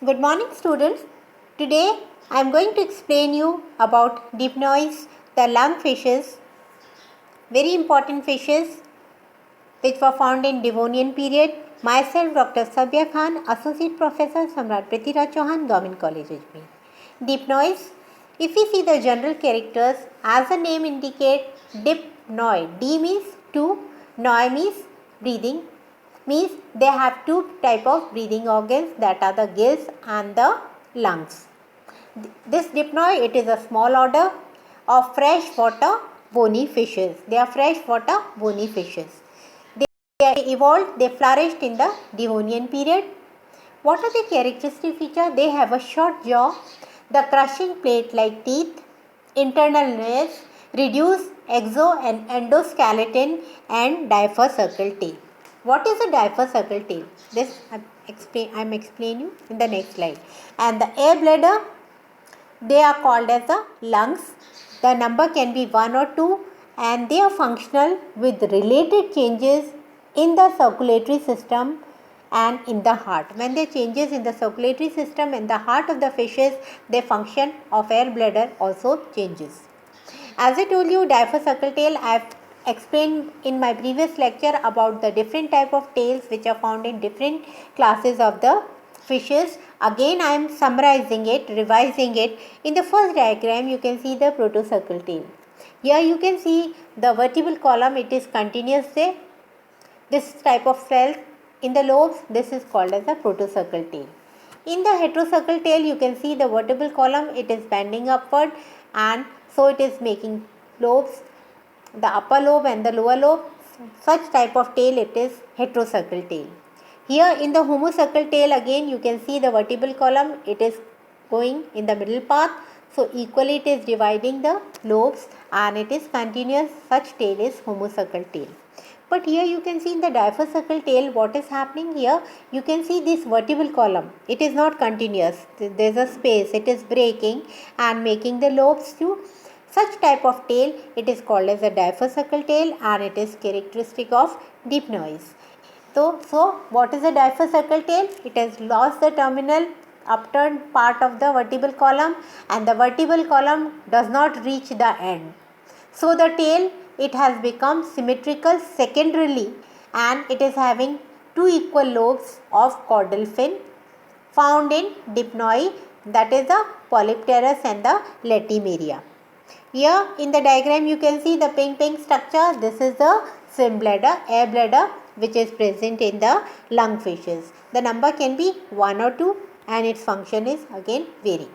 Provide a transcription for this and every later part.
Good morning students. Today I am going to explain you about dipnoids, the lungfishes, very important fishes which were found in Devonian period. Myself Dr. Sabia Khan, Associate Professor, Samrat Prithviraj Chauhan, Government College Ajmer. Dipnoids, if we see the general characters, as the name indicates, dipnoid, D means two, noi means breathing, means they have two type of breathing organs, that are the gills and the lungs. This dipnoid, it is a small order of freshwater bony fishes. They are freshwater bony fishes. They evolved, they flourished in the Devonian period. What are the characteristic features? They have a short jaw, the crushing plate-like teeth, internal nails, reduced exo and endoskeleton, and differ-circle tail. What is a differ-circle tail? This I am explaining you in the next slide. And the air bladder, they are called as the lungs. The number can be 1 or 2, and they are functional with related changes in the circulatory system and in the heart. When there changes in the circulatory system and the heart of the fishes, their function of air bladder also changes. As I told you, differ-circle tail, I have explained in my previous lecture about the different type of tails which are found in different classes of the fishes. Again I am summarizing it, revising it. In the first diagram you can see the protocircle tail. Here you can see the vertebral column, it is continuous there. This type of cells in the lobes, this is called as the protocircle tail. In the heterocircle tail you can see the vertebral column, it is bending upward, and so it is making lobes, the upper lobe and the lower lobe. Such type of tail, it is heterocircle tail. Here in the homocircle tail, again you can see the vertebral column, it is going in the middle path, so equally it is dividing the lobes and it is continuous. Such tail is homocircle tail. But here you can see in the differ-circle tail, what is happening here, you can see this vertebral column, it is not continuous, there is a space, it is breaking and making the lobes to such type of tail, it is called as a differ-circle tail, and it is characteristic of dipnoids. So what is a differ-circle tail? It has lost the terminal upturned part of the vertebral column, and the vertebral column does not reach the end. So the tail, it has become symmetrical secondarily, and it is having two equal lobes of caudal fin found in dipnoi, that is the Polypterus and the Latimeria. Here in the diagram you can see the pink structure. This is the swim bladder, air bladder, which is present in the lungfishes. The number can be 1 or 2 and its function is again varying.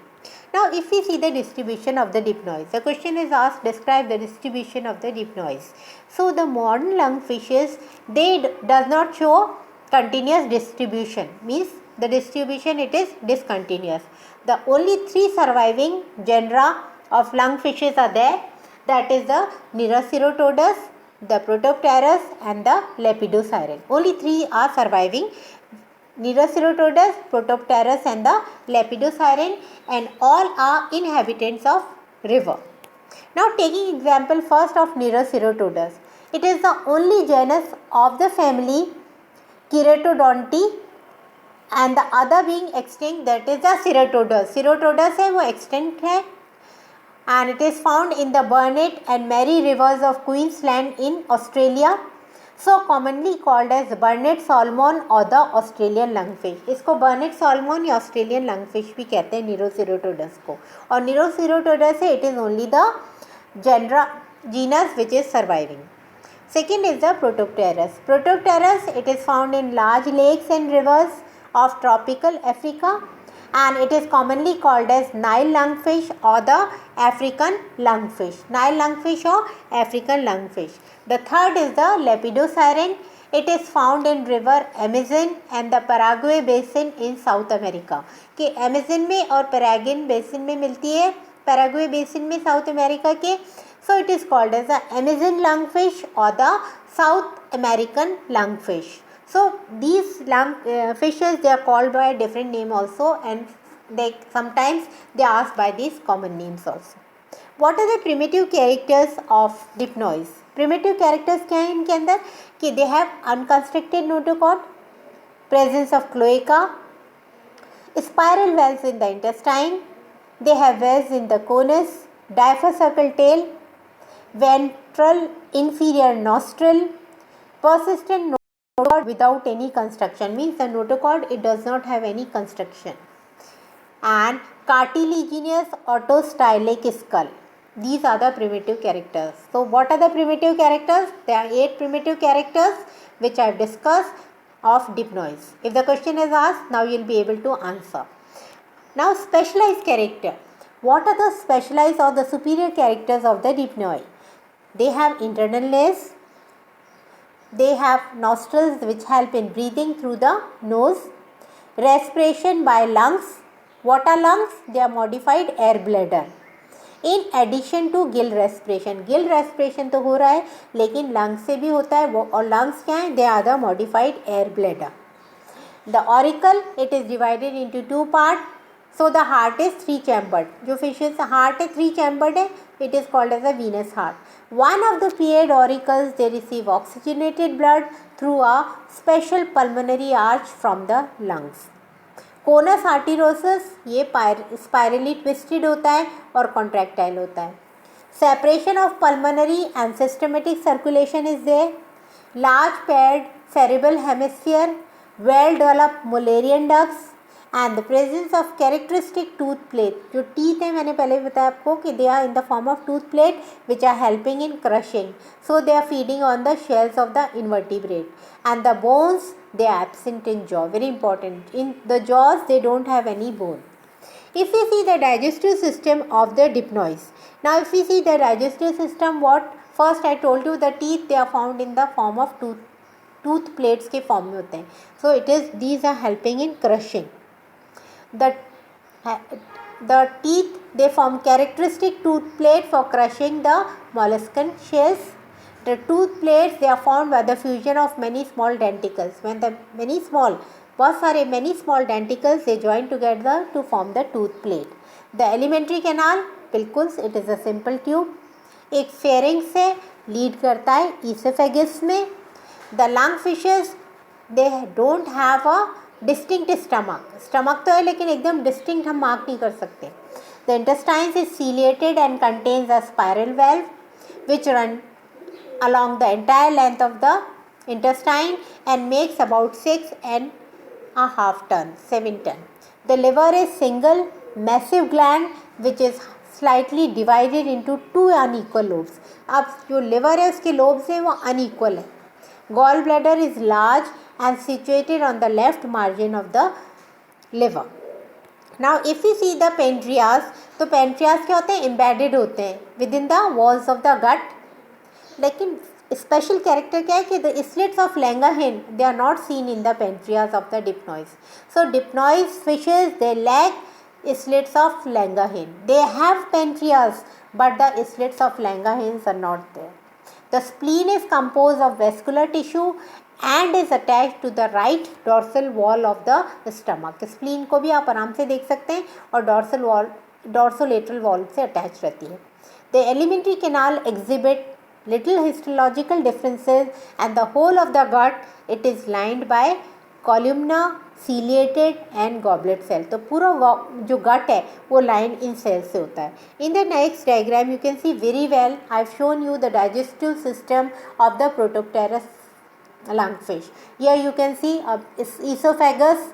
Now if we see the distribution of the dipnoids, the question is asked, describe the distribution of the dipnoids. So the modern lungfishes, they does not show continuous distribution, means the distribution, it is discontinuous. The only 3 surviving genera of lungfishes are there, that is the Neroceratodus, the Protopterus and the Lepidosiren. Only 3 are surviving, Neroceratodus, Protopterus and the Lepidosiren, and all are inhabitants of river. Now taking example first of Neroceratodus, it is the only genus of the family Keratodonti, and the other being extinct, that is the Ceratodus. Ceratodus है वो extinct है, and it is found in the Burnett and Mary rivers of Queensland in Australia, so commonly called as Burnett salmon or the Australian lungfish. इसको Burnett salmon या Australian lungfish भी कहते हैं Neroceratodus को, और Neroceratodus है, it is only the genus which is surviving. Second is the Protopterus. Protopterus, it is found in large lakes and rivers of tropical Africa, and it is commonly called as Nile lungfish or the African lungfish. Nile lungfish or African lungfish. The third is the Lepidosiren. It is found in river Amazon and the Paraguay basin in South America. कि Amazon में और Paraguay basin में मिलती है, Paraguay basin में South America के. So it is called as the Amazon lungfish or the South American lungfish. So these fishes, they are called by a different name also, and they sometimes they are asked by these common names also. What are the primitive characters of dipnoids? Primitive characters क्या हैं इनके अंदर कि they have unconstricted notochord, presence of cloaca, Spiral valves in the intestine. They have valves in the conus, diaphosuckle tail, ventral inferior nostril, persistent notochord without any construction, means the notochord, it does not have any construction, and cartilaginous autostylic skull. These are the primitive characters. So what are the primitive characters? There are 8 primitive characters which I have discussed of dipnoids. If the question is asked, now you will be able to answer. Now specialized character. What are the specialized or the superior characters of the dipnoid? They have internal nose. They have nostrils which help in breathing through the nose. Respiration by lungs. What are lungs? They are modified air bladder. In addition to gill respiration. Gill respiration तो हो रहा है लेकिन lungs से भी होता है और lungs क्या है? They are the modified air bladder. The auricle, it is divided into 2 parts. So the heart is 3 chambered. जो fishes heart है 3 chambered है, it is called as a venous heart. One of the paired auricles, they receive oxygenated blood through a special pulmonary arch from the lungs. Conus arteriosus ये spirally twisted होता है और contractile होता है. Separation of pulmonary and systematic circulation is there. Large paired cerebral hemisphere, well developed Mullerian ducts and the presence of characteristic tooth plate. जो teeth है मैंने पहले बताया आपको कि they are in the form of tooth plate which are helping in crushing. So they are feeding on the shells of the invertebrate. And the bones, they are absent in jaw. Very important. In the jaws, they don't have any bone. If we see the digestive system of the dipnoids. Now, if we see the digestive system, what? First, I told you the teeth, they are found in the form of tooth plates के form में होते हैं. So, these are helping in crushing. The teeth, they form characteristic tooth plate for crushing the molluscan shells. The tooth plates, they are formed by the fusion of many small denticles. When the many small denticles, they join together to form the tooth plate. The alimentary canal, बिल्कुल, it is a simple tube. एक pharynx से lead करता है esophagus में. The lungfishes, they don't have a distinct stomach. Stomach तो है लेकिन एकदम distinct हम mark नहीं कर सकते. The intestines is ciliated and contains a spiral valve which run along the entire length of the intestine and makes about 6.5 tons, 7 tons. The liver is single massive gland which is slightly divided into 2 unequal lobes. अब जो liver है उसके lobes हैं वो unequal है. Gall bladder is large and situated on the left margin of the liver. Now if we see the pancreas, तो pancreas क्या होते हैं? Embedded होते हैं within the walls of the gut. लेकिन स्पेशल कैरेक्टर क्या है कि the slits of Langerhans they are not seen in the pancreas of the dipnoids. So dipnoids fishes they lack slits of Langerhans. They have pancreas but the slits of Langerhans are not there. The spleen is composed of vascular tissue and is attached to the right dorsal wall of the stomach. Spleen को भी आप आराम से देख सकते हैं और dorsolateral wall से attached रहती है. The alimentary canal exhibit little histological differences and the whole of the gut, it is lined by columnar, ciliated and goblet cell. तो पूरा जो gut है वो line in cells से होता है. In the next diagram you can see very well I have shown you the digestive system of the Protopterus lungfish. Here you can see esophagus.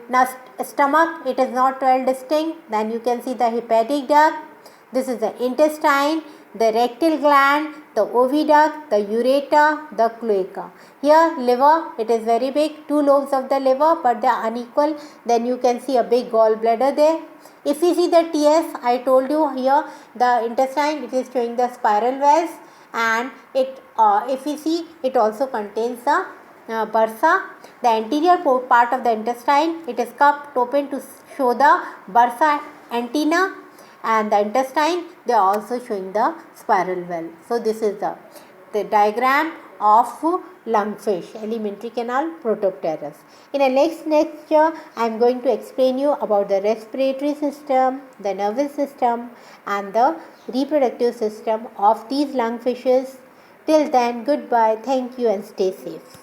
Now stomach, it is not well distinct. Then you can see the hepatic duct. This is the intestine, the rectal gland, the oviduct, the ureter, the cloaca. Here liver, it is very big, 2 lobes of the liver but they are unequal. Then you can see a big gallbladder there. If you see the TS, I told you here the intestine, it is showing the spiral valves, and it if you see it also contains the bursa. The anterior part of the intestine, it is cupped open to show the bursa antenna, and the intestine, they are also showing the spiral valve. So this is the diagram of lungfish, alimentary canal, Protopterus. In the next lecture, I am going to explain you about the respiratory system, the nervous system and the reproductive system of these lungfishes. Till then, goodbye, thank you and stay safe.